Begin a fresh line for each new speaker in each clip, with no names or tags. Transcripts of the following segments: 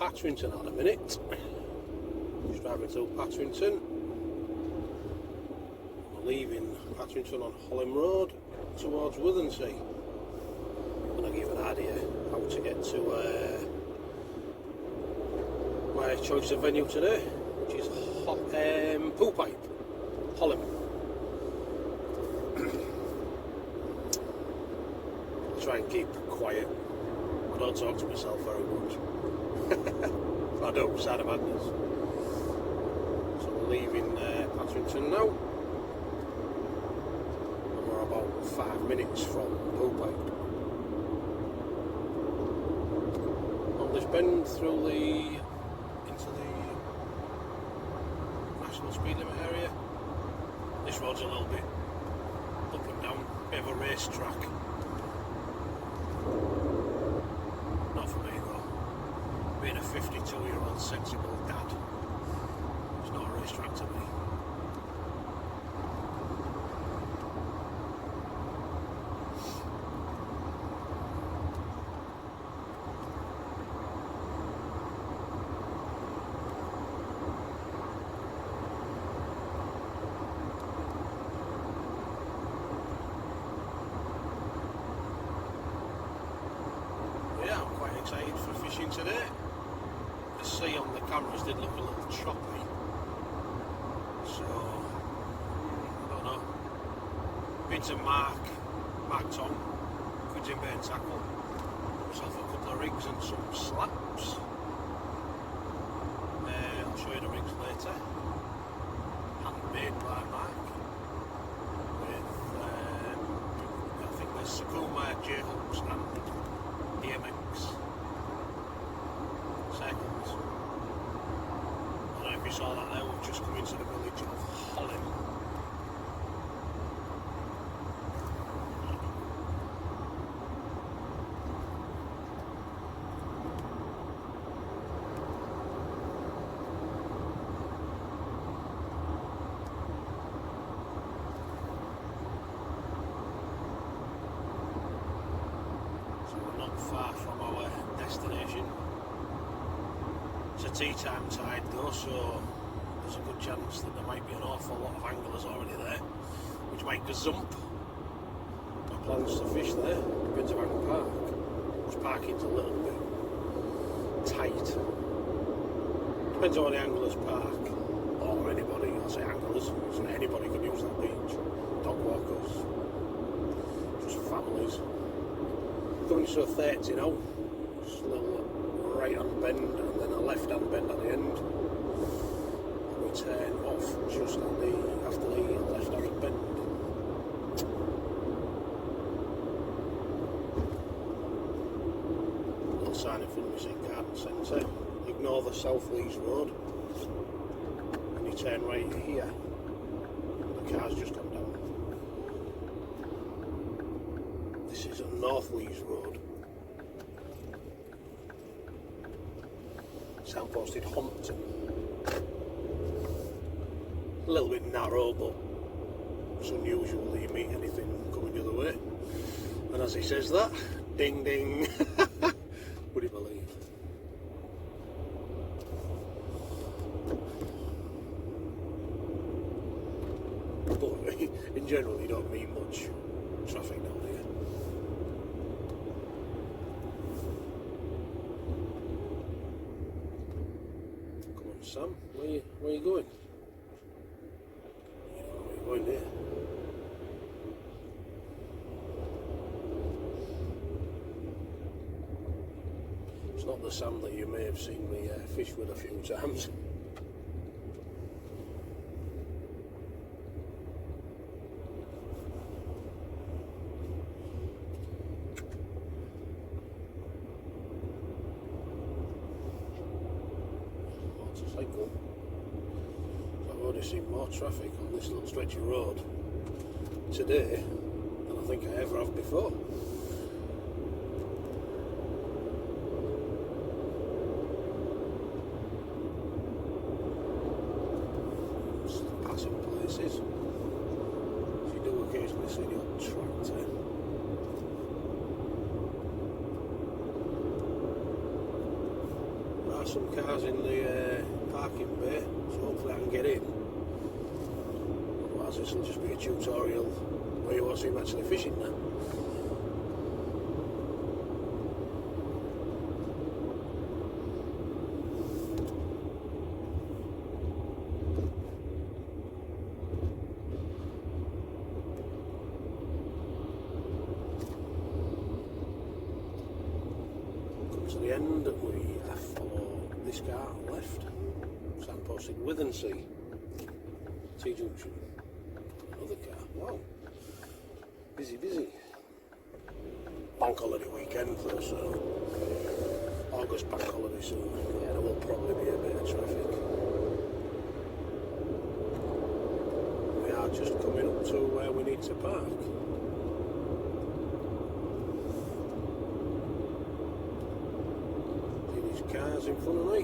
Patrington at a minute. Just driving through Patrington. We're leaving Patrington on Holland Road towards Withensea. I'm going to give an idea how to get to my choice of venue today, which is Poo Pipe, Holland. I'll try and keep quiet. I don't talk to myself very much. I do, sad of madness. So we're leaving Patrington now. And we're about 5 minutes from Poo Pipe. On this bend through into the national speed limit area. This road's a little bit up and down, bit of a race track. Not for me though. Being a 52-year-old sensible dad, it's not a racetrack to me. Yeah, I'm quite excited for fishing today. The sea on the cameras did look a little choppy, so I don't know. Been to Mark Tom, Quids in Bay and Tackle, myself a couple of rigs and some slaps. I'll show you the rigs later. Handmade by Mark with I think there's Sakuma J hooks and DMX circles. I don't know if you saw that there, we've just come into the village of Holland. So we're not far from our destination. It's a tea time tide though, so there's a good chance that there might be an awful lot of anglers already there, which might gazump. My plans to fish there, depends if I can park. Because parking's a little bit tight. Depends on the anglers park, or anybody. I'll say anglers, so anybody can use that beach. Dog walkers, just families. Coming to a 30 now, just a little right hand bend and then a left hand bend at the end. We turn off just after the left hand bend. Little sign in front of me saying garden centre. Ignore the South Lees Road and you turn right here. The car's just gone down. This is a North Lees Road. Signposted Hompton. A little bit narrow, but it's unusual that you meet anything coming the other way. And as he says that, ding ding. Would you believe? But in general, you don't meet much traffic down here. Sam, where you going? You know where you're going there. It's not the Sam that you may have seen me fish with a few times. Motorcycle. I've already seen more traffic on this little stretch of road today than I think I ever have before. Passing places. You do occasionally see the odd tractor. are some cars in the parking bay, so hopefully I can get in. Otherwise this will just be a tutorial where you won't see him actually fishing now. To the end, we follow this car left, signposted Withensea, T-junction, another car, wow, busy. Bank holiday weekend though, so, August bank holiday, so yeah, there will probably be a bit of traffic. We are just coming up to where we need to park. Cars in front of me,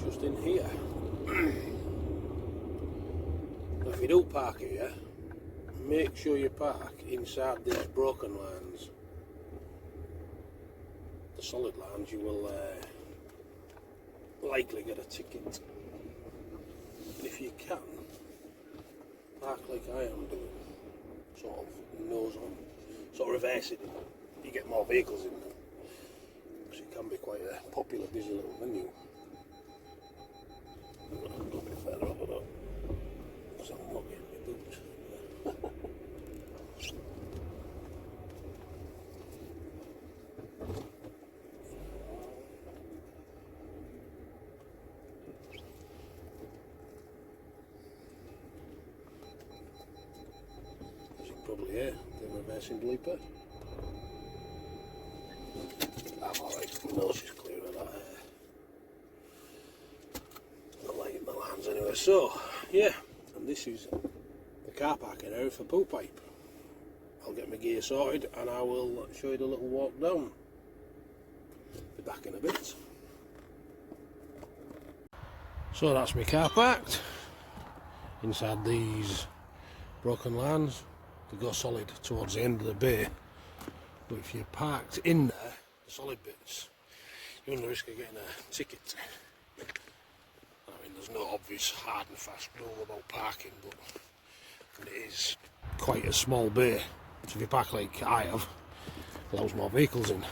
just in here. If you do park here, make sure you park inside these broken lines. The solid lines you will likely get a ticket. And if you can, park like I am doing, sort of nose on, sort of reversing it. You get more vehicles in there, because it can be quite a popular, busy little venue. I'm going to go a bit further up though, because I'm not getting my boots. As you can probably hear, the reversing bleeper. I'm alright, my nose is clear of that the light in the lines anyway. So, yeah, and this is the car parking area for Poo Pipe. I'll get my gear sorted and I will show you the little walk down. Be back in a bit. So that's my car parked inside these broken lines. They go solid towards the end of the bay, but if you're parked in there, the solid bits, you're on the risk of getting a ticket. I mean, there's no obvious hard and fast rule about parking, but it is quite a small bay, so if you park like I have, it allows more vehicles in.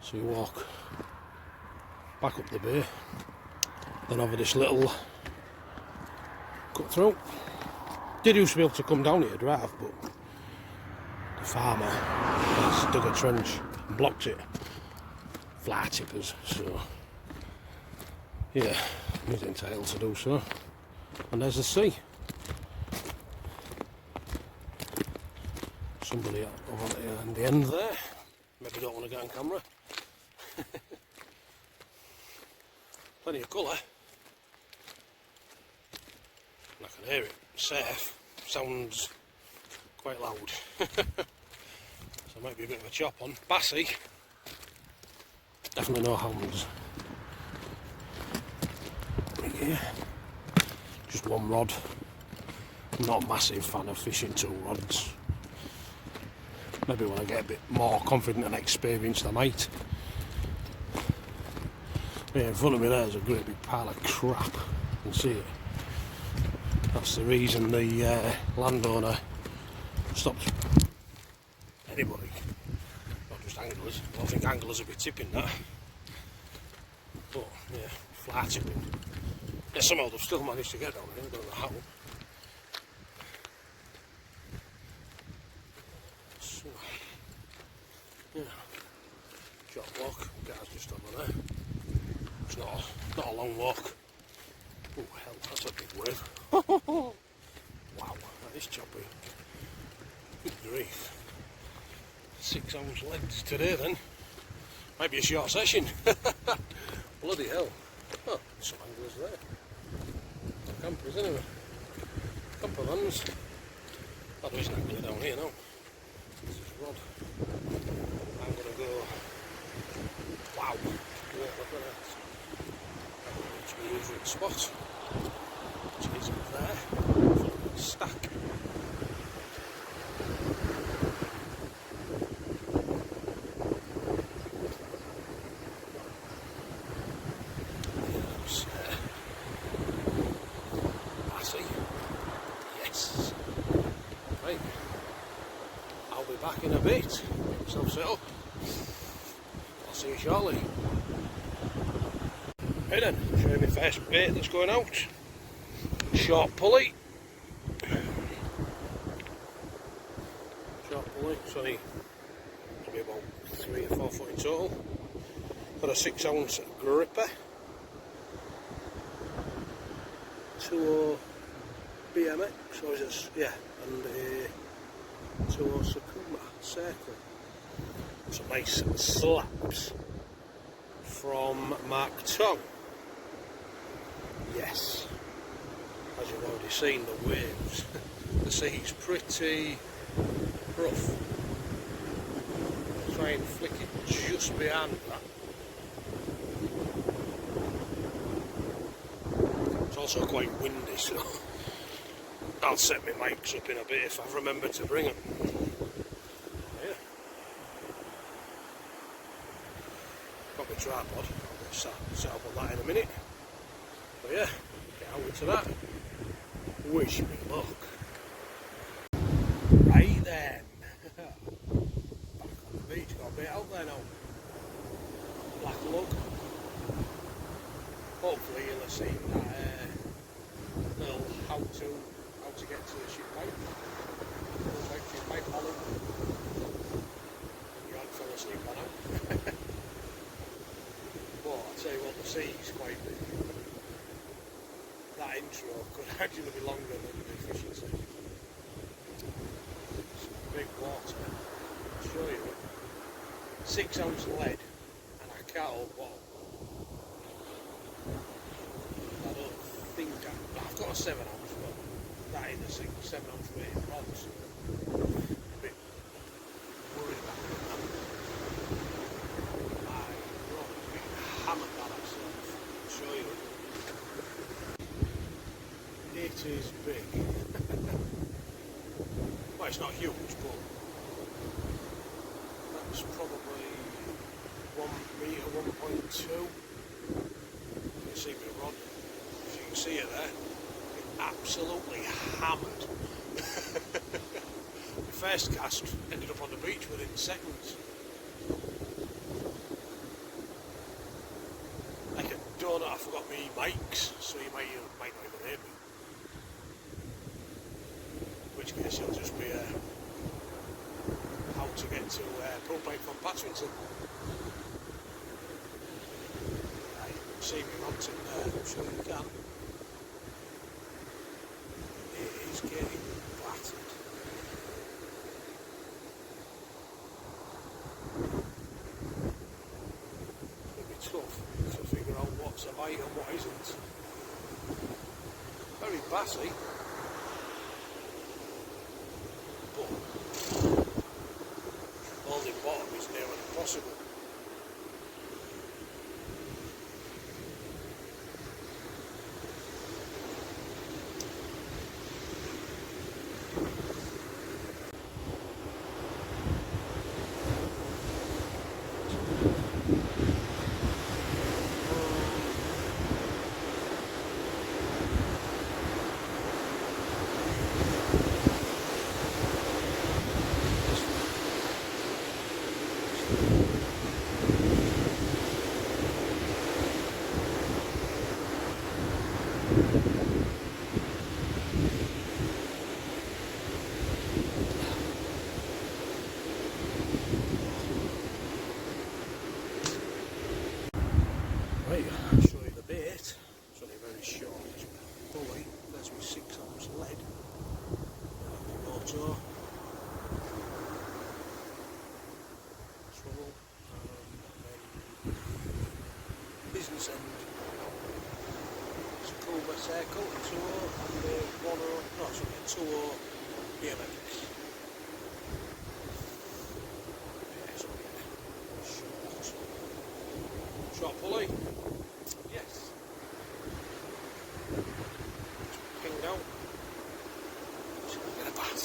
So you walk back up the bay, then over this little cut through. Did used to be able to come down here drive, but the farmer has dug a trench and blocked it. Fly tippers, so yeah, he's entitled to do so. And there's the sea. Somebody over there in the end there. Maybe don't want to get on camera. Plenty of colour. I can hear it. Safe. Sounds quite loud. So might be a bit of a chop on. Bassy. Definitely no hounds. Yeah. Just one rod. I'm not a massive fan of fishing two rods. Maybe when I get a bit more confident and experienced I might. Yeah, in front of me there's a great big pile of crap. You can see it. That's the reason the landowner stopped anybody, not just anglers. I don't think anglers would be tipping that. But yeah, fly tipping. Yeah, somehow they've still managed to get down here, I don't know how. So, yeah, short walk, car's just over there. It's not a long walk. Oh hell, that's a big wave. Wow, that is choppy. Good grief. 6 ounce legs today then. Might be a short session. Bloody hell. Oh, there's some anglers there. Campers anyway. Camper vans. Oh, there is an angler down here now. This is rod. I'm gonna go. Wow. Yeah, look at that. I'm going to my favourite spot. Which is up there. Stack. Yes. Right. I'll be back in a bit. Get myself set up. I'll see you shortly. Right then, show you my first bait that's going out. Short pulley. Short pulley, it's only maybe about 3 or 4 foot in total. Got a 6-ounce gripper. 2 BMX, or is it? Yeah, and a 2 Sakuma circle. Some nice slaps from Mark Tong. Yes, as you've already seen, the waves. The sea's pretty rough. I'll try and flick it just behind that. It's also quite windy, so I'll set my mics up in a bit if I remember to bring them. Yeah. Got my tripod. I'll get set up on that in a minute. But yeah, get out into that. Wish me luck. Right then. Back on the beach, got a bit out there now. Black lug. Hopefully you'll have seen that little how to get to the ship pipe. Ship pipe hollow. You haven't fell asleep by now. But I'll tell you what, the sea's quite big. That intro could actually be longer than the fishing session. Big water. I'll show you. 6-ounce lead and a cattle bottle. I don't think I've got a 7-ounce, but that ain't a 7-ounce weight rod. So a bit worried about that. My rod is a bit hammered that actually. I'll show you. It is big. Well, it's not huge, but that's probably 1 metre, 1.2. You can see my rod. If you can see it there, it's absolutely hammered. The first cast ended up on the beach within seconds. Like a donut, I forgot my mics, so you might not even hear me. In which case it'll just be how to get to Poo Pipe from Patrington. Right, see me mountain there, I'm sure you can. It is getting battered. It'll be tough to figure out what's a bite and what isn't. Very bassy. Holding bottom is near impossible. Right, I'll show you the bait. It's only very short. Pulley. There's my 6-ounce lead. The motor. Swivel. And then business end. Sakuma circle, 2 and the 2 BMX. Short pulley. Yes. Pinged out. Just gonna get a bass.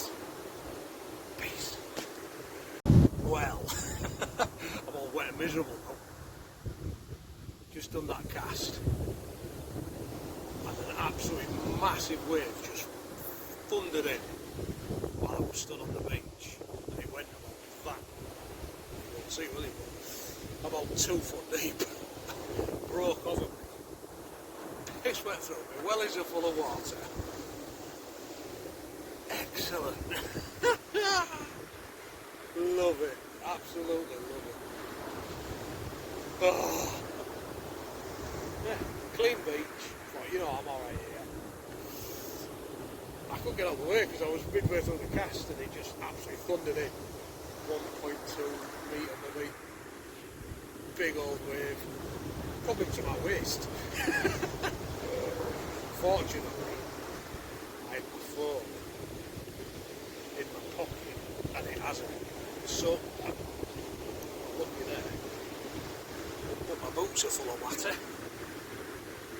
Peace. Well, I'm all wet and miserable now. Just done that cast. And an absolutely massive wave just thundered in while I was stood on the beach, and it went about that. You won't see, will you? About 2 foot deep. Broke over me. Piss went through me. Wellies are full of water. Excellent. Love it. Absolutely love it. Oh. Yeah, clean beach. But you know I'm alright here. I couldn't get out of the way because I was midway through the cast and it just absolutely thundered in. 1.2 metre maybe. Big old wave. Probably to my waist. Fortunately, I had my phone in my pocket and it hasn't. So, I'm lucky there. But my boots are full of water.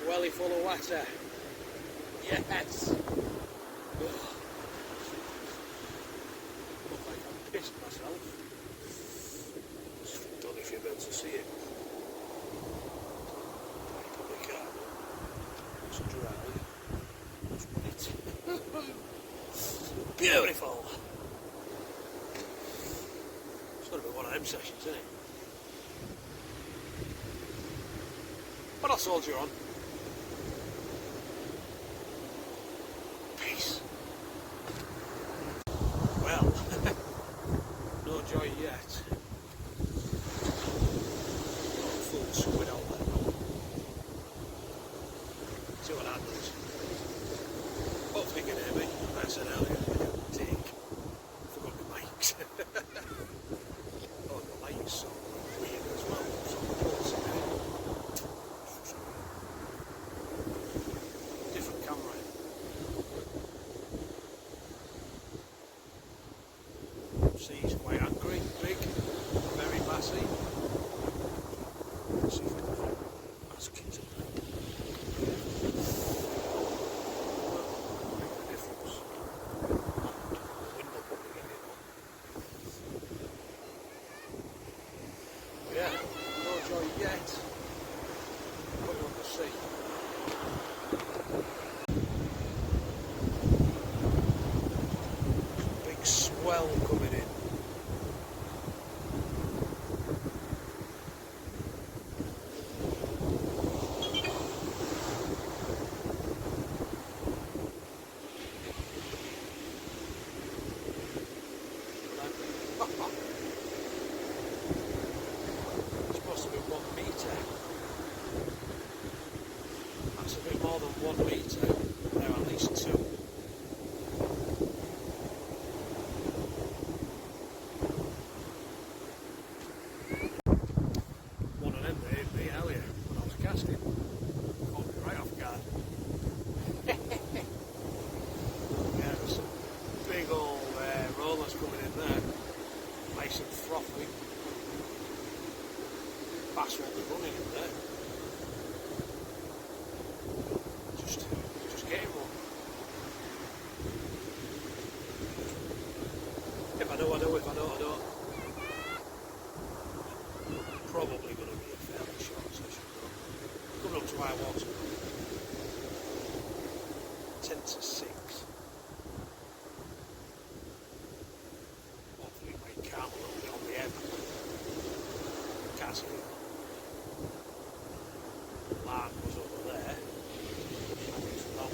Welly full of water. Yes! Look like I'm pissed myself. Don't know if you'll be able to see it. I probably can't. It's dry. It's wet. Beautiful! It's got to be one of them sessions, isn't it? But I'll soldier on. Peace. Well, no joy yet. Full squid out there. See what happens. Hopefully you can hear me. Like I said earlier, take. Forgot my mics. Oh, the lights so weird as well. So close in there. Different camera. Sea's quite angry, big, very massy. Let's see if we can ask it to make a difference. Window probably getting it on. Yeah, no joy yet. Put it on the sea. Big swell coming in. It's supposed to be 1 metre. That's a bit more than 1 metre. There are at least 2. One of them they hit me earlier when I was casting. Caught me right off guard. Yeah, there's some big old rollers coming in there. Nice and frothy. Bass won't be running in there. Just getting one. If I know, I know. If I don't, I don't. Probably going to be a fairly short session though. Coming up to high water. 10 to 6. Hopefully it might calm a little bit on the end. Can't see it. Land was over there. And it's not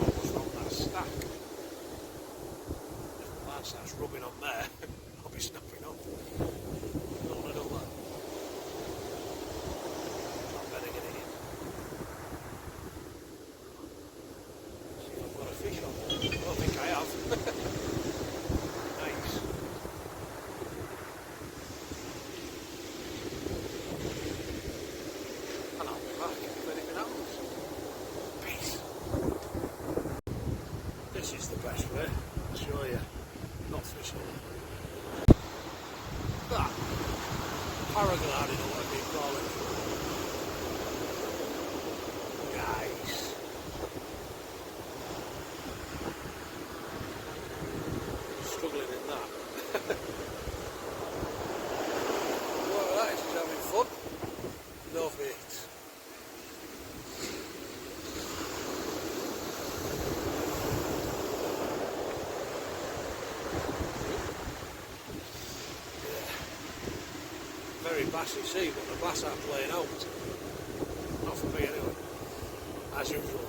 almost on that stack. If the land starts rubbing on there, I'll be snapping up. I don't want to do that. So I better get it in. See if I've got a fish on there. I don't think I have. Nice. And I'll be back if anything happens. Peace. This is the best way. I'll show you. Not fishing. That. Paragliding or whatever you call it. Nice. Struggling in that. Well, that is just having fun. Love it. bass, you see, but the bass are playing out. Not for me anyway, as usual.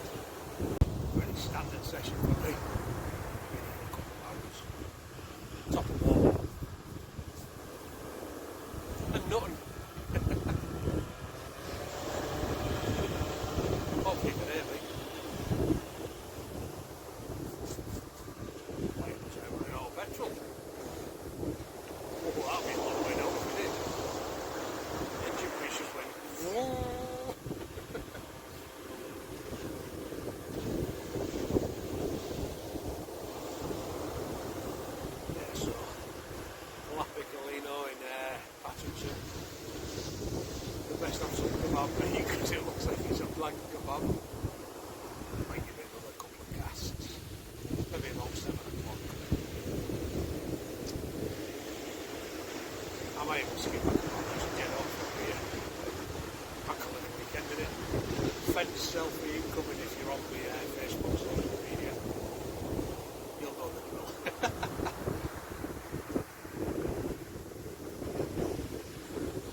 Very standard session for me. A couple of hours. Top of water. And nothing. Hope you can hear me. Like, was I running out of petrol? Oh, that'll be a long way down if it is. Engine pressures went. Yeah, so Lapicalino in Patrington. The best I've seen kebab me because it looks like it's a blank kebab. Might give it another couple of casts. Maybe about 7 o'clock. I might even skip back and just get off from here. Back on the weekend, innit? Fence selfie incoming if you're on the Facebook social media. You'll know the drill.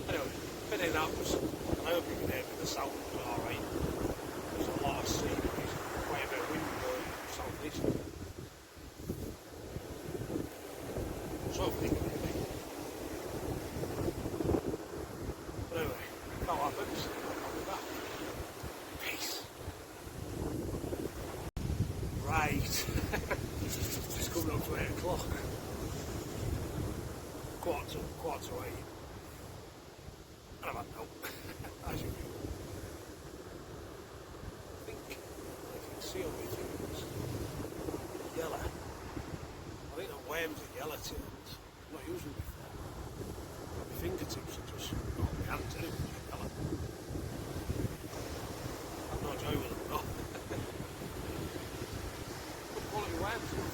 Anyway, been in Alps, and I hope you can hear me. The sound was alright. There's a lot of sea breeze, quite a bit of wind blowing southeast. So hopefully you can hear me. But anyway, if that happens, I'll be back. Peace. Right. Just coming up to 8 o'clock. Quarter to 8. And I've had no. As you do. I think I can see on my fingers. Yellow. I think the worms are yellow tails. I'm not using them before. My fingertips are just not my hands anyway, they're yellow. I've no joy with them, no. Good quality worms from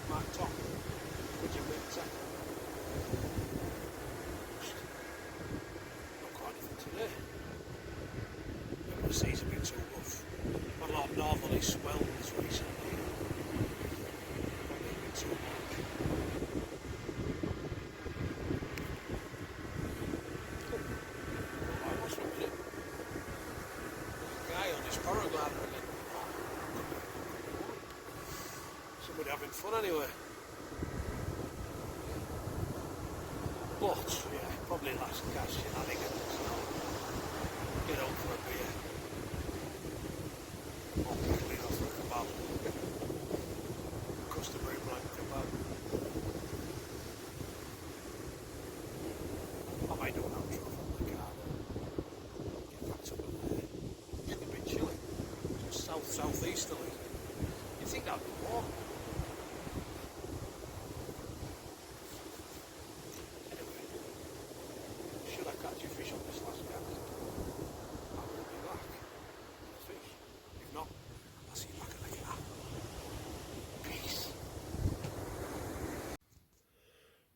Mark Top, which are mint tech. Not quite anything today. Maybe the sea's a bit too rough. Had a lot of northerly swells recently. Probably a bit too much. I was for a minute. There's a guy on his paraglider again. Somebody having fun anyway. But, yeah, probably last cast shenanigans. Get out for a beer. Or clean off for a kebab. Customary black kebab. I might do an outro from the car though. Get back to it. It's getting a bit chilly. Just southeasterly. You'd think that'd be warm. Anyway, should I catch a fish on this last cast? I will be back with a fish. If not, I'll see you back in the car. Peace.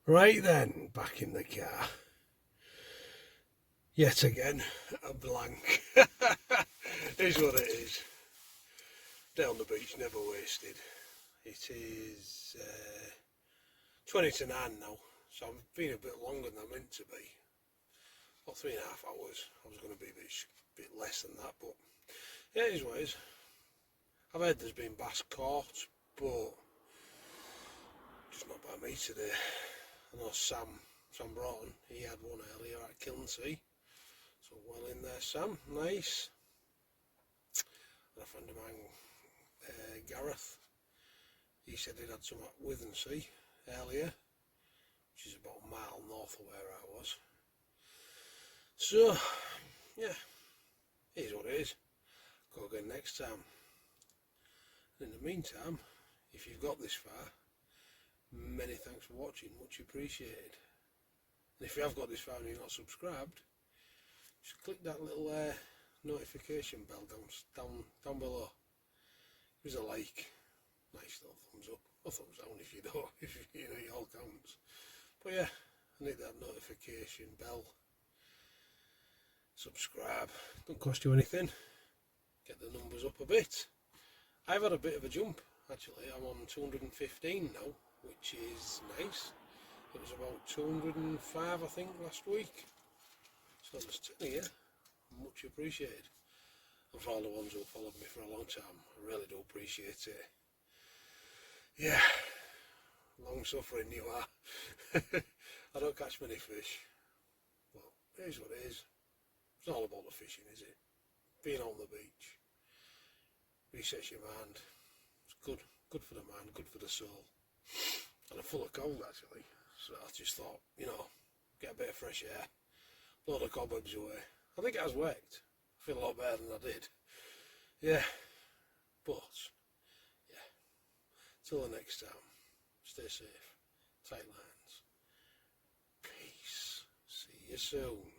Right then, back in the car. Yet again, a blank. Is what it is. Day on the beach, never wasted. It is 20 to 9 now, so I'm being a bit longer than I meant to be. About 3.5 hours. I was going to be a bit less than that, but yeah, it is what it is. I've heard there's been bass caught, but just not by me today. I know Sam Broughton, he had one earlier at Kilnsea. So well in there, Sam, nice. And a friend of mine, Gareth, he said he'd had some at Withensea earlier, which is about a mile north of where I was. So, yeah, it is what it is. Go again next time. And in the meantime, if you've got this far, many thanks for watching, much appreciated. And if you have got this far and you're not subscribed, just click that little notification bell down below. Give us a like, nice little thumbs up, or thumbs down if you don't, if you know it all counts. But yeah, I need that notification bell. Subscribe, don't cost you anything. Get the numbers up a bit. I've had a bit of a jump actually. I'm on 215 now, which is nice. It was about 205 I think last week. So just telling you, much appreciated. And for all the ones who have followed me for a long time, I really do appreciate it. Yeah, long suffering you are. I don't catch many fish, but it is what it is. It's not all about the fishing, is it? Being on the beach resets your mind. It's good for the mind, good for the soul. And I'm full of cold actually, so I just thought, you know, get a bit of fresh air, blow the cobwebs away. I think it has worked. I feel a lot better than I did. Yeah, but yeah. Till the next time, stay safe, tight lines, peace. See you soon.